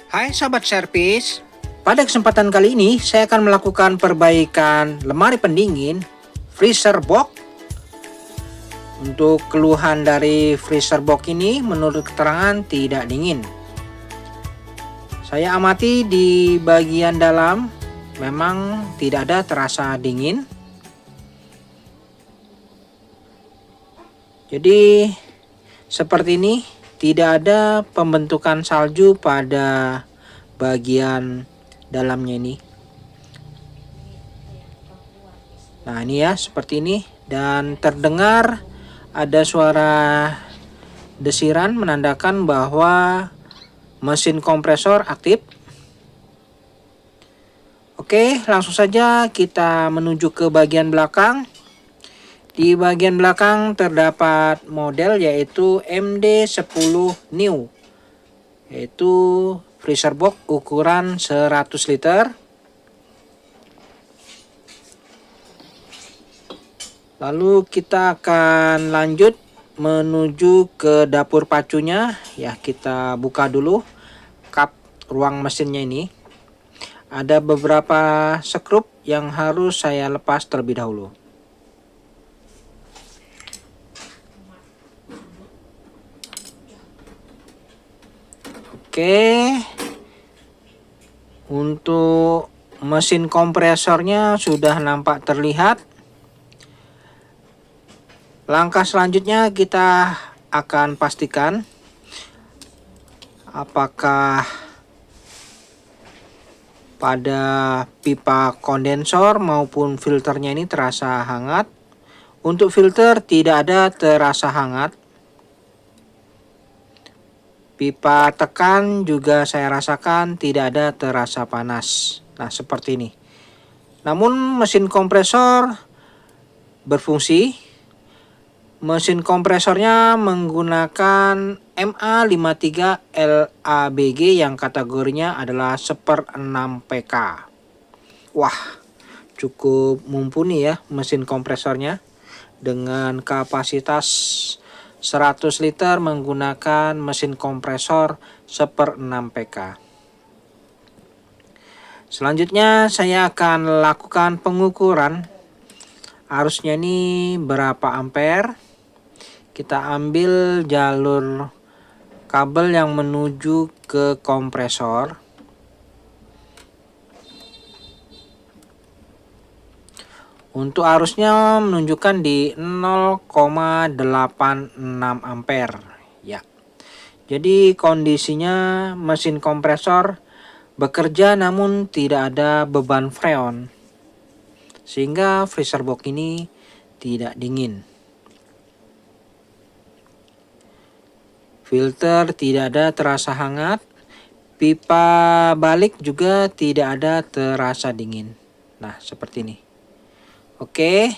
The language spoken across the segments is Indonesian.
Hai sahabat servis, pada kesempatan kali ini saya akan melakukan perbaikan lemari pendingin freezer box. Untuk keluhan dari freezer box ini menurut keterangan tidak dingin. Saya amati di bagian dalam memang tidak ada terasa dingin. Jadi seperti ini, tidak ada pembentukan salju pada bagian dalamnya ini. Nah ini ya, seperti ini. Dan terdengar ada suara desiran menandakan bahwa mesin kompresor aktif. Oke, langsung saja kita menuju ke bagian belakang. Di bagian belakang terdapat model yaitu MD10 New, yaitu freezer box ukuran 100 liter. Lalu kita akan lanjut menuju ke dapur pacunya. Ya, kita buka dulu kap ruang mesinnya ini. Ada beberapa skrup yang harus saya lepas terlebih dahulu. Oke, untuk mesin kompresornya sudah nampak terlihat. Langkah selanjutnya kita akan pastikan apakah pada pipa kondensor maupun filternya ini terasa hangat. Untuk filter tidak ada terasa hangat. Pipa tekan juga saya rasakan tidak ada terasa panas. Nah, seperti ini. Namun mesin kompresor berfungsi. Mesin kompresornya menggunakan MA53 LABG yang kategorinya adalah 1/6 PK. Wah, cukup mumpuni ya mesin kompresornya. Dengan kapasitas 100 liter menggunakan mesin kompresor 1/6 PK. Selanjutnya saya akan lakukan pengukuran arusnya ini berapa ampere. Kita ambil jalur kabel yang menuju ke kompresor. Untuk arusnya menunjukkan di 0,86 ampere ya. Jadi kondisinya mesin kompresor bekerja namun tidak ada beban freon, sehingga freezer box ini tidak dingin. Filter tidak ada terasa hangat. Pipa balik juga tidak ada terasa dingin. Nah, seperti ini. Oke,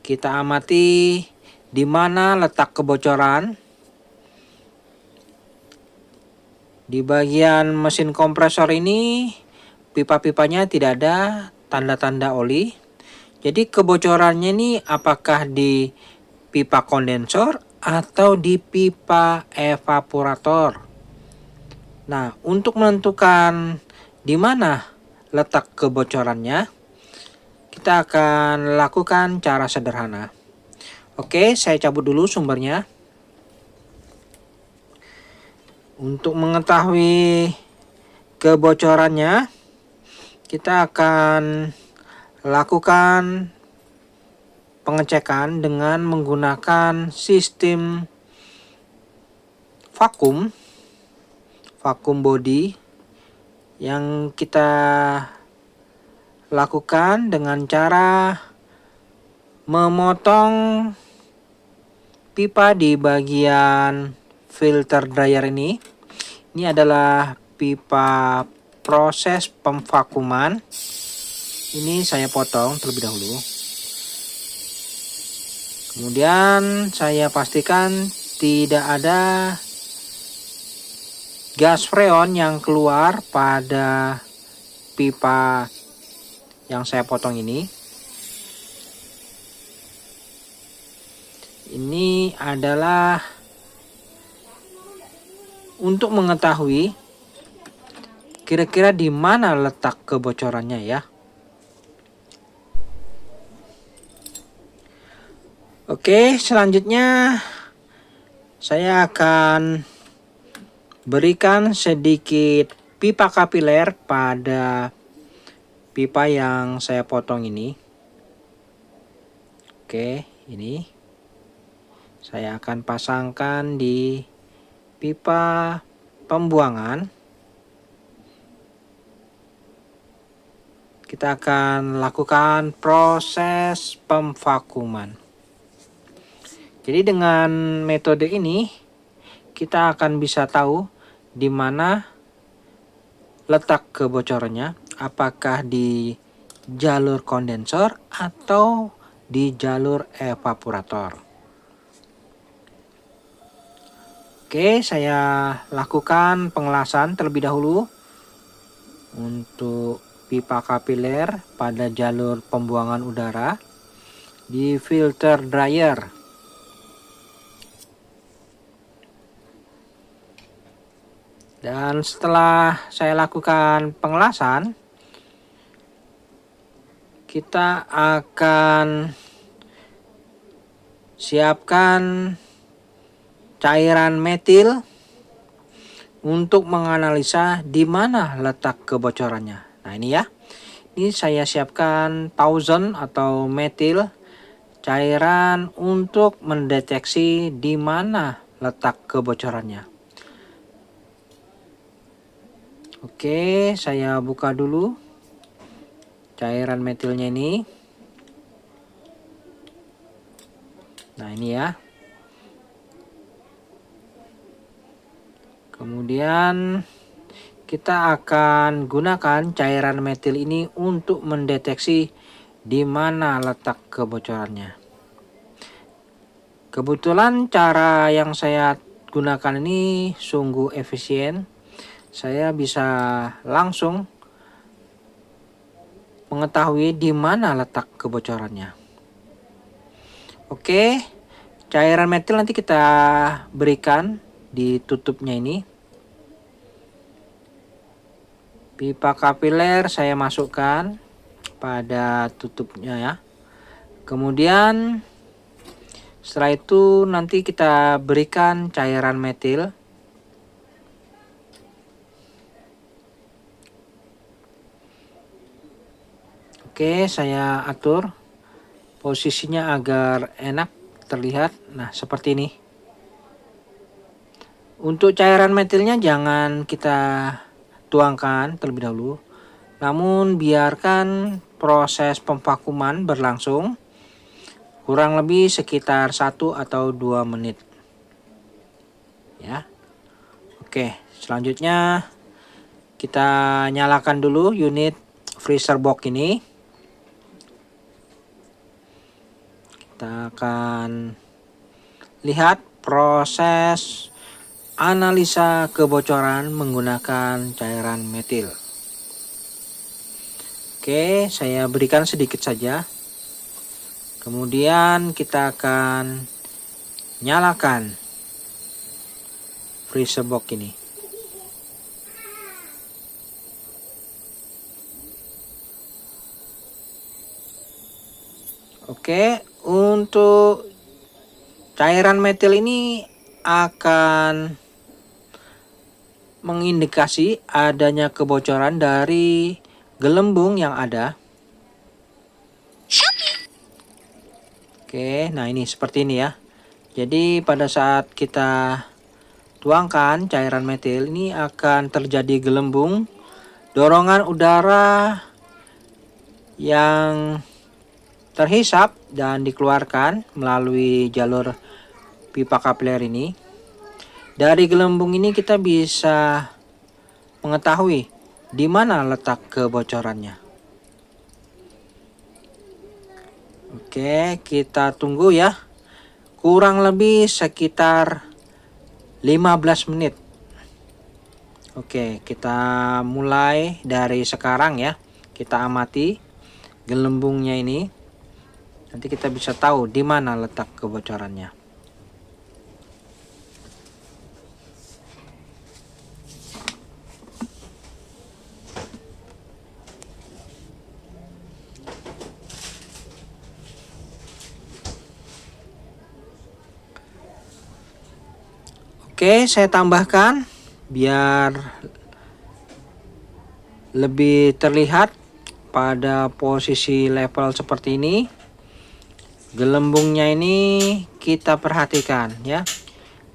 kita amati di mana letak kebocoran. Di bagian mesin kompresor ini pipa-pipanya tidak ada tanda-tanda oli. Jadi kebocorannya ini apakah di pipa kondensor atau di pipa evaporator. Nah, untuk menentukan di mana letak kebocorannya, kita akan lakukan cara sederhana. Oke, saya cabut dulu sumbernya. Untuk mengetahui kebocorannya, kita akan lakukan pengecekan dengan menggunakan sistem vakum body yang kita lakukan dengan cara memotong pipa di bagian filter dryer ini. Ini adalah pipa proses pemvakuman. Ini saya potong terlebih dahulu. Kemudian saya pastikan tidak ada gas freon yang keluar pada pipa yang saya potong ini. Ini adalah untuk mengetahui kira-kira di mana letak kebocorannya ya. Oke, selanjutnya saya akan berikan sedikit pipa kapiler pada pipa yang saya potong ini. Oke, ini saya akan pasangkan di pipa pembuangan. Kita akan lakukan proses pemvakuman. Jadi dengan metode ini kita akan bisa tahu di mana letak kebocorannya, apakah di jalur kondensor atau di jalur evaporator. Oke, saya lakukan pengelasan terlebih dahulu untuk pipa kapiler pada jalur pembuangan udara di filter dryer. Dan setelah saya lakukan pengelasan, kita akan siapkan cairan metil untuk menganalisa di mana letak kebocorannya. Nah ini ya, ini saya siapkan 1000 atau metil cairan untuk mendeteksi di mana letak kebocorannya. Oke, saya buka dulu cairan metilnya ini. Nah ini ya. Kemudian kita akan gunakan cairan metil ini untuk mendeteksi di mana letak kebocorannya. Kebetulan cara yang saya gunakan ini sungguh efisien. Saya bisa langsung mengetahui di mana letak kebocorannya. Oke, cairan metil nanti kita berikan di tutupnya ini. Pipa kapiler saya masukkan pada tutupnya ya. Kemudian setelah itu nanti kita berikan cairan metil. Oke, saya atur posisinya agar enak terlihat. Nah, seperti ini. Untuk cairan metilnya jangan kita tuangkan terlebih dahulu, namun biarkan proses pemvakuman berlangsung kurang lebih sekitar 1 atau 2 menit. Ya. Oke, selanjutnya kita nyalakan dulu unit freezer box ini. Kita akan lihat proses analisa kebocoran menggunakan cairan metil. Oke, saya berikan sedikit saja. Kemudian kita akan nyalakan freezer box ini. Oke, untuk cairan metil ini akan mengindikasi adanya kebocoran dari gelembung yang ada. Oke, nah ini seperti ini ya. Jadi pada saat kita tuangkan cairan metil ini akan terjadi gelembung, dorongan udara yang terhisap dan dikeluarkan melalui jalur pipa kapiler ini. Dari gelembung ini kita bisa mengetahui di mana letak kebocorannya. Oke, kita tunggu ya. Kurang lebih sekitar 15 menit. Oke, kita mulai dari sekarang ya. Kita amati gelembungnya ini. Nanti kita bisa tahu di mana letak kebocorannya. Oke, saya tambahkan biar lebih terlihat pada posisi level seperti ini. Gelembungnya ini kita perhatikan ya.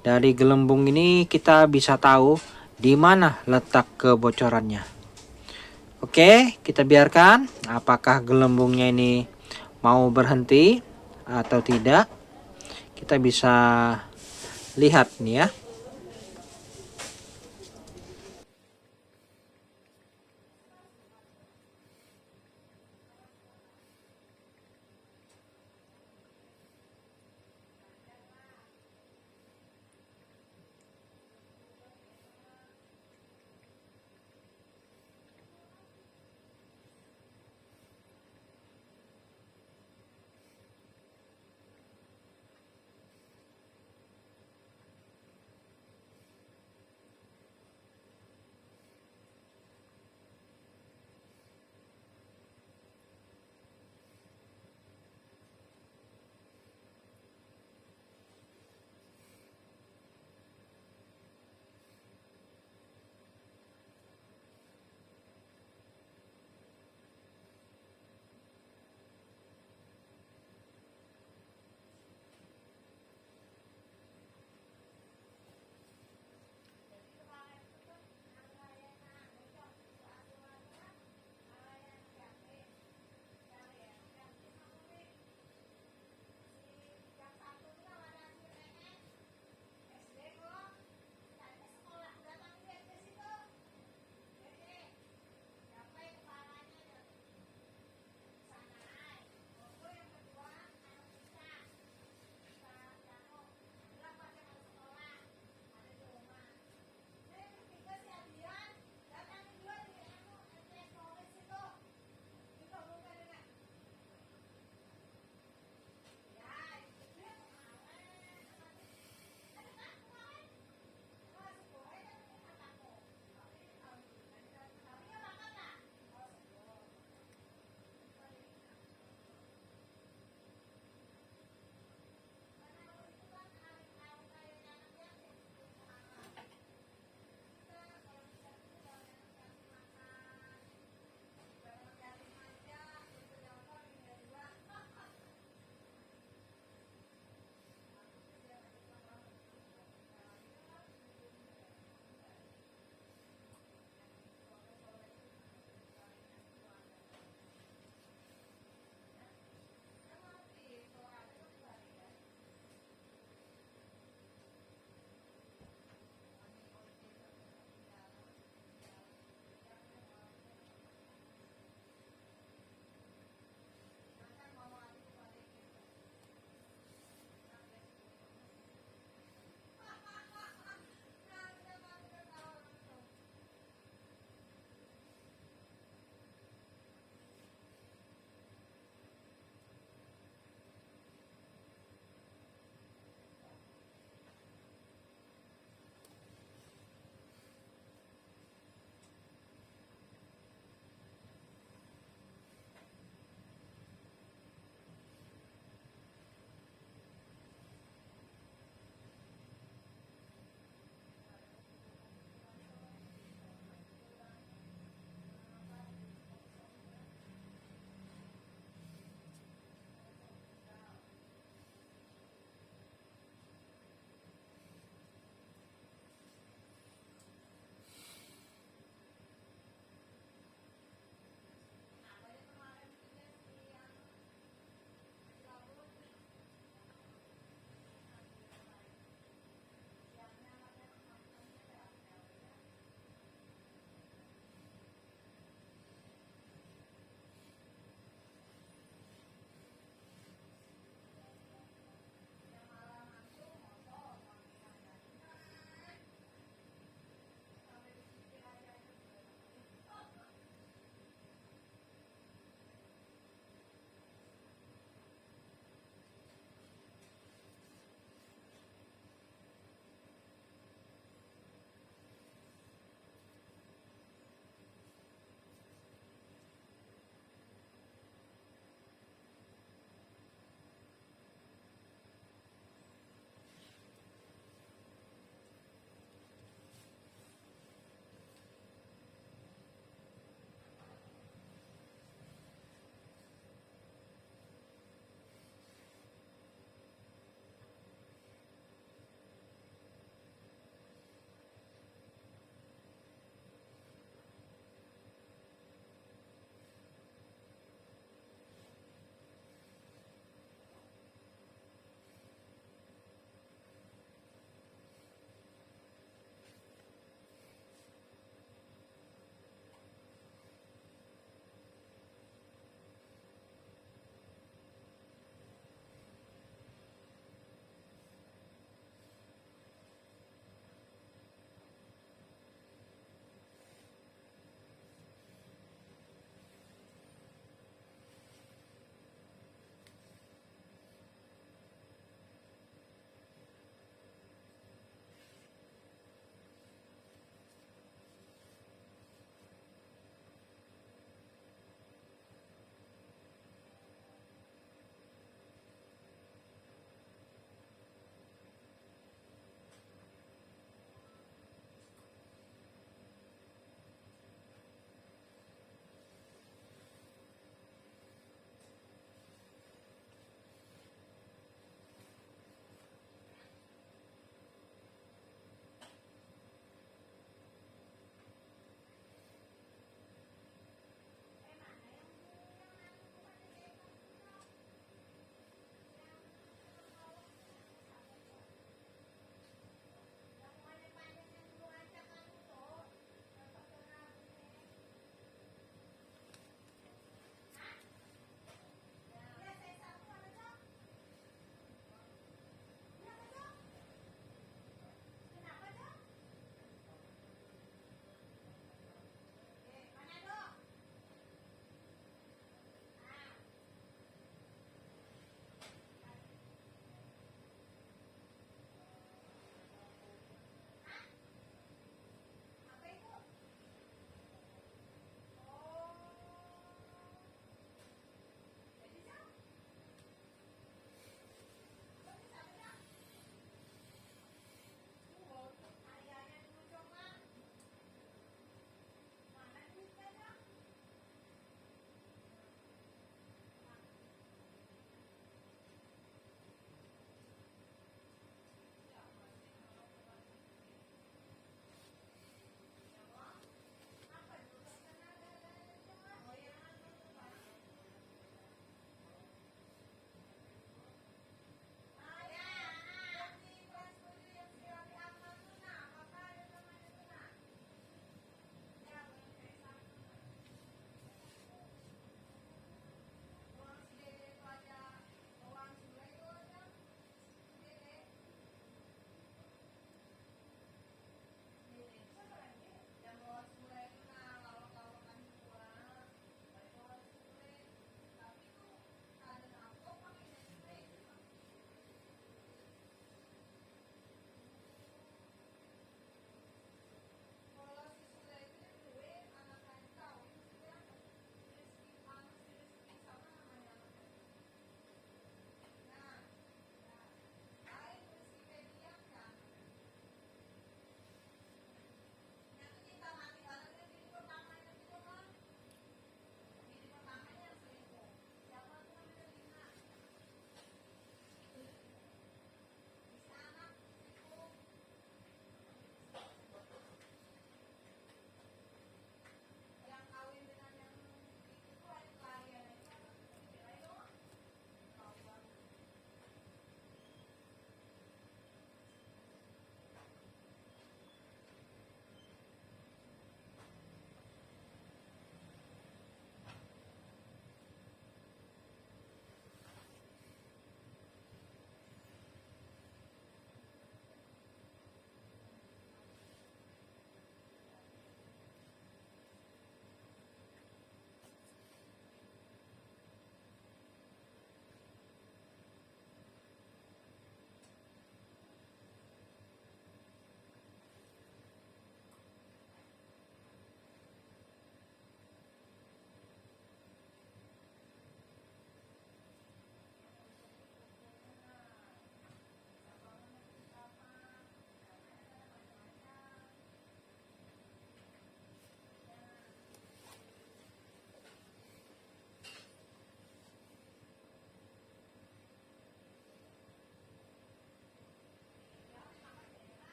Dari gelembung ini kita bisa tahu di mana letak kebocorannya. Oke, kita biarkan apakah gelembungnya ini mau berhenti atau tidak. Kita bisa lihat nih ya.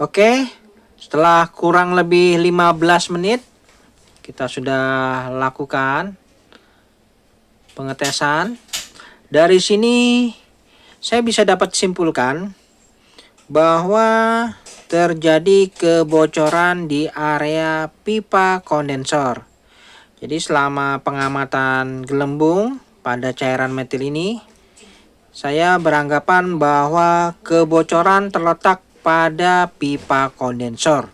Oke, setelah kurang lebih 15 menit kita sudah lakukan pengetesan. Dari sini saya bisa dapat simpulkan bahwa terjadi kebocoran di area pipa kondensor. Jadi selama pengamatan gelembung pada cairan metil ini, saya beranggapan bahwa kebocoran terletak pada pipa kondensor.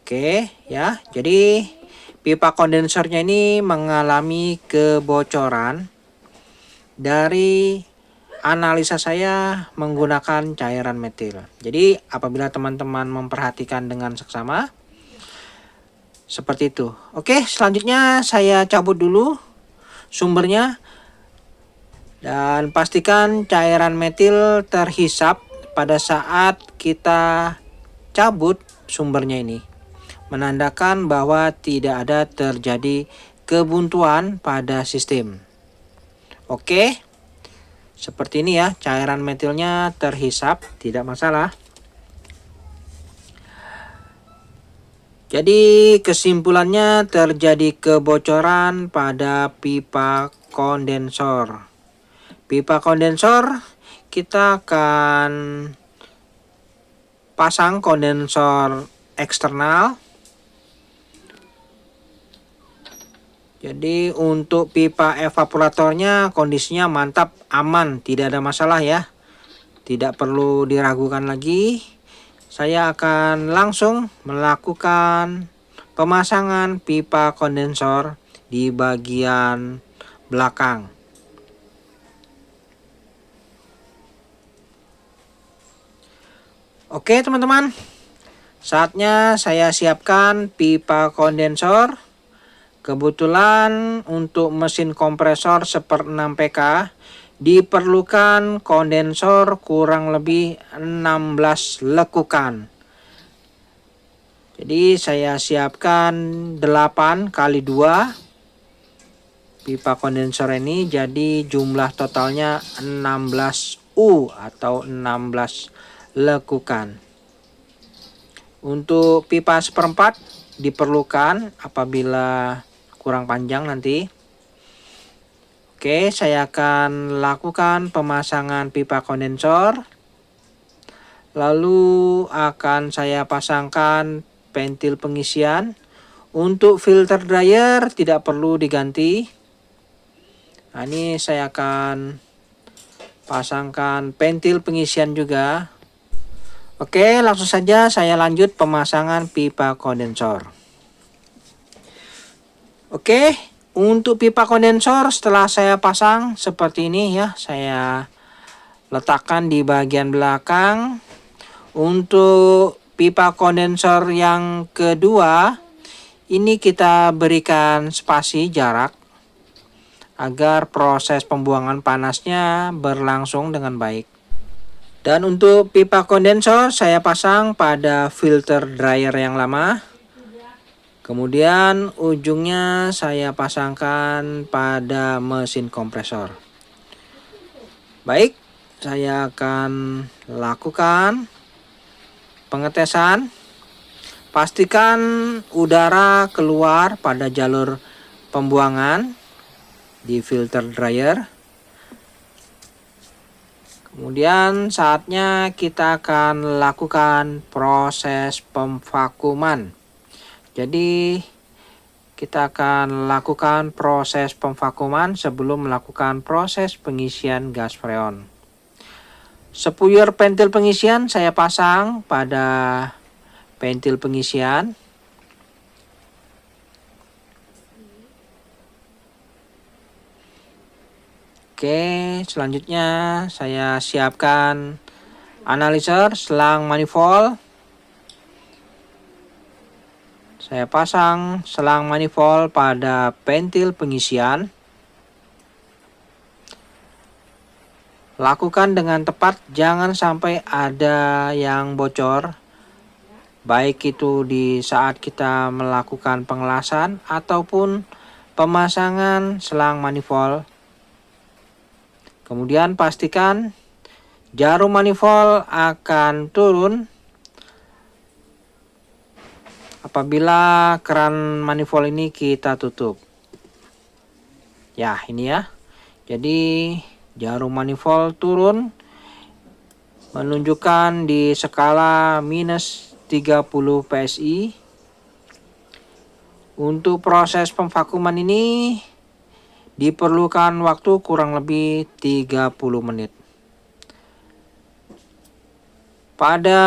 Oke ya, jadi pipa kondensornya ini mengalami kebocoran dari analisa saya menggunakan cairan metil. Jadi apabila teman-teman memperhatikan dengan seksama, seperti itu. Oke, selanjutnya saya cabut dulu sumbernya. Dan pastikan cairan metil terhisap pada saat kita cabut sumbernya ini. Menandakan bahwa tidak ada terjadi kebuntuan pada sistem. Oke, seperti ini ya, cairan metilnya terhisap, tidak masalah. Jadi kesimpulannya terjadi kebocoran pada pipa kondensor. Pipa kondensor kita akan pasang kondensor eksternal. Jadi untuk pipa evaporatornya kondisinya mantap, aman, tidak ada masalah ya. Tidak perlu diragukan lagi. Saya akan langsung melakukan pemasangan pipa kondensor di bagian belakang. Oke teman-teman, saatnya saya siapkan pipa kondensor. Kebetulan untuk mesin kompresor 1/6 PK diperlukan kondensor kurang lebih 16 lekukan. Jadi saya siapkan 8 kali 2 pipa kondensor ini, jadi jumlah totalnya 16 U atau 16 lekukan. Untuk pipa 1/4 diperlukan apabila kurang panjang nanti. Oke, saya akan lakukan pemasangan pipa kondensor. Lalu akan saya pasangkan pentil pengisian. Untuk filter dryer tidak perlu diganti. Nah, ini saya akan pasangkan pentil pengisian juga. Oke, langsung saja saya lanjut pemasangan pipa kondensor. Oke, untuk pipa kondensor setelah saya pasang seperti ini ya, saya letakkan di bagian belakang. Untuk pipa kondensor yang kedua, ini kita berikan spasi jarak agar proses pembuangan panasnya berlangsung dengan baik. Dan untuk pipa kondensor saya pasang pada filter dryer yang lama. Kemudian ujungnya saya pasangkan pada mesin kompresor. Baik, saya akan lakukan pengetesan. Pastikan udara keluar pada jalur pembuangan di filter dryer. Kemudian saatnya kita akan lakukan proses pemvakuman. Jadi kita akan lakukan proses pemvakuman sebelum melakukan proses pengisian gas freon. Spuyer pentil pengisian saya pasang pada pentil pengisian. Oke, selanjutnya saya siapkan analyzer selang manifold. Saya pasang selang manifold pada pentil pengisian. Lakukan dengan tepat, jangan sampai ada yang bocor. Baik itu di saat kita melakukan pengelasan ataupun pemasangan selang manifold. Kemudian pastikan jarum manifold akan turun apabila keran manifold ini kita tutup. Ya, ini ya. Jadi jarum manifold turun menunjukkan di skala minus 30 PSI. Untuk proses pemvakuman ini diperlukan waktu kurang lebih 30 menit. Pada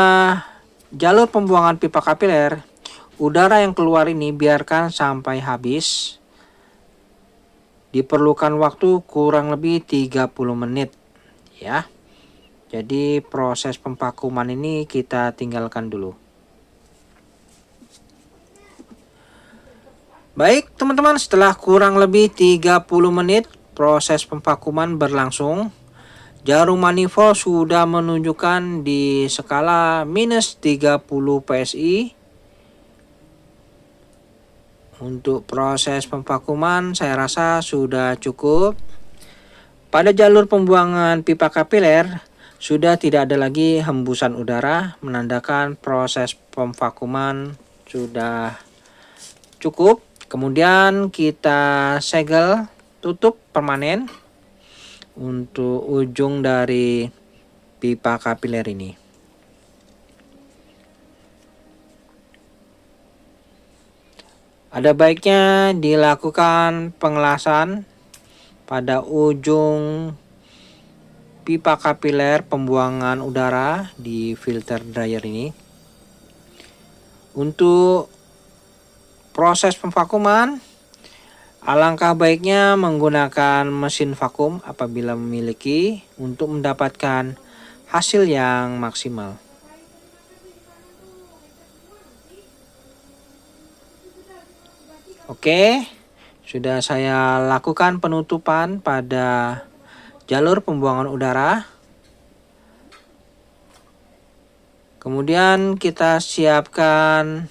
jalur pembuangan pipa kapiler, udara yang keluar ini biarkan sampai habis. Diperlukan waktu kurang lebih 30 menit ya. Jadi proses pemvakuman ini kita tinggalkan dulu. Baik teman-teman, setelah kurang lebih 30 menit proses pemvakuman berlangsung, jarum manifold sudah menunjukkan di skala minus 30 PSI. Untuk proses pemvakuman saya rasa sudah cukup. Pada jalur pembuangan pipa kapiler sudah tidak ada lagi hembusan udara, menandakan proses pemvakuman sudah cukup. Kemudian kita segel tutup permanen untuk ujung dari pipa kapiler ini. Ada baiknya dilakukan pengelasan pada ujung pipa kapiler pembuangan udara di filter dryer ini. Untuk proses pemvakuman, alangkah baiknya menggunakan mesin vakum apabila memiliki untuk mendapatkan hasil yang maksimal. Oke, sudah saya lakukan penutupan pada jalur pembuangan udara. Kemudian kita siapkan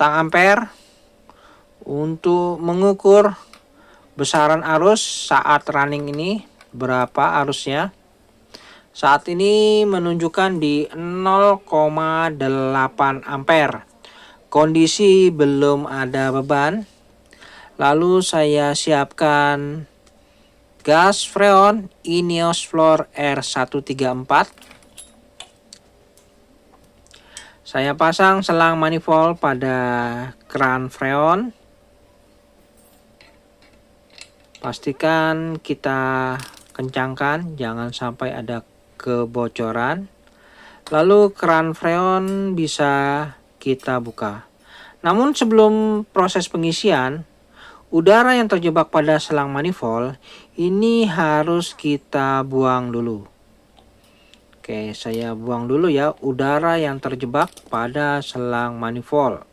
tang ampere untuk mengukur besaran arus saat running ini, berapa arusnya. Saat ini menunjukkan di 0,8 ampere. Kondisi belum ada beban. Lalu saya siapkan gas freon INEOS Fluor R134. Saya pasang selang manifold pada keran freon. Pastikan kita kencangkan, jangan sampai ada kebocoran. Lalu keran freon bisa kita buka. Namun sebelum proses pengisian, udara yang terjebak pada selang manifold ini harus kita buang dulu. Oke, saya buang dulu ya udara yang terjebak pada selang manifold.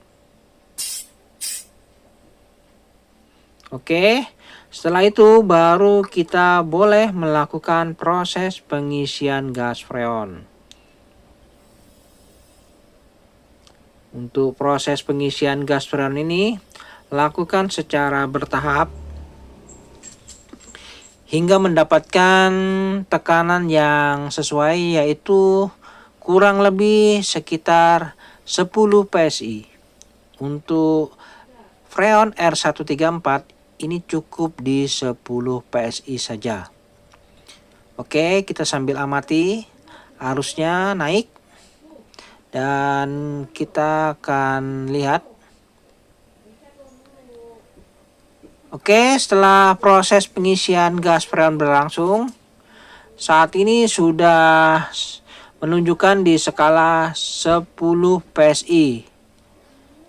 Oke, setelah itu baru kita boleh melakukan proses pengisian gas freon. Untuk proses pengisian gas freon ini lakukan secara bertahap hingga mendapatkan tekanan yang sesuai, yaitu kurang lebih sekitar 10 PSI. Untuk freon R134 ini cukup di 10 PSI saja. Oke, kita sambil amati arusnya naik dan kita akan lihat. Oke, setelah proses pengisian gas freon berlangsung, saat ini sudah menunjukkan di skala 10 PSI.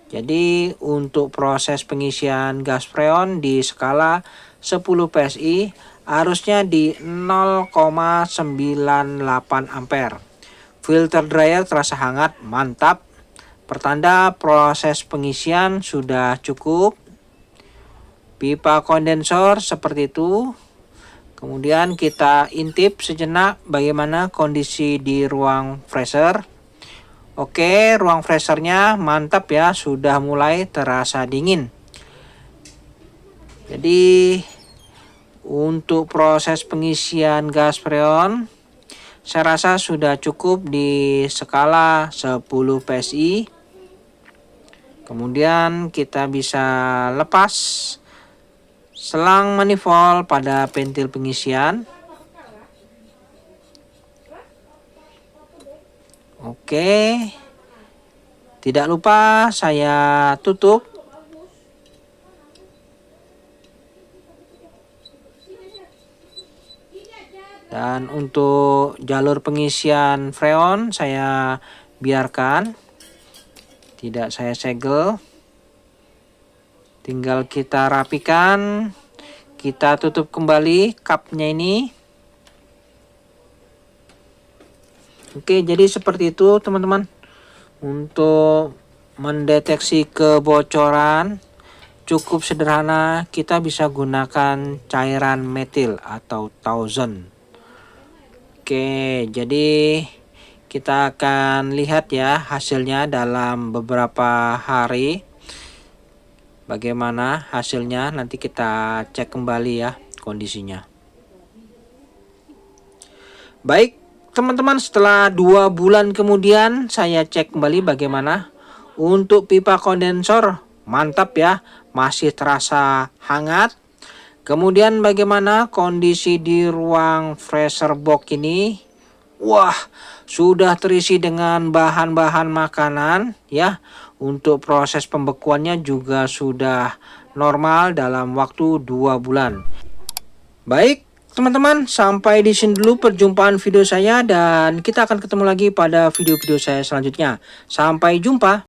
Jadi untuk proses pengisian gas freon di skala 10 PSI, arusnya di 0,98 ampere. Filter dryer terasa hangat, mantap. Pertanda proses pengisian sudah cukup. Pipa kondensor seperti itu. Kemudian kita intip sejenak bagaimana kondisi di ruang freezer. Oke, ruang freezernya mantap ya, sudah mulai terasa dingin. Jadi untuk proses pengisian gas freon saya rasa sudah cukup di skala 10 PSI. Kemudian kita bisa lepas selang manifold pada pentil pengisian. Oke. Tidak lupa saya tutup. Dan untuk jalur pengisian freon saya biarkan, tidak saya segel. Tinggal kita rapikan, kita tutup kembali cupnya ini. Oke, jadi seperti itu teman-teman. Untuk mendeteksi kebocoran cukup sederhana, kita bisa gunakan cairan metil atau Thousand. Oke, jadi kita akan lihat ya hasilnya dalam beberapa hari. Bagaimana hasilnya, nanti kita cek kembali ya kondisinya. Baik teman-teman, setelah 2 bulan kemudian saya cek kembali bagaimana. Untuk pipa kondensor mantap ya, masih terasa hangat. Kemudian bagaimana kondisi di ruang freezer box ini? Wah, sudah terisi dengan bahan-bahan makanan ya. Untuk proses pembekuannya juga sudah normal dalam waktu 2 bulan. Baik teman-teman, sampai di sini dulu perjumpaan video saya, dan kita akan ketemu lagi pada video-video saya selanjutnya. Sampai jumpa.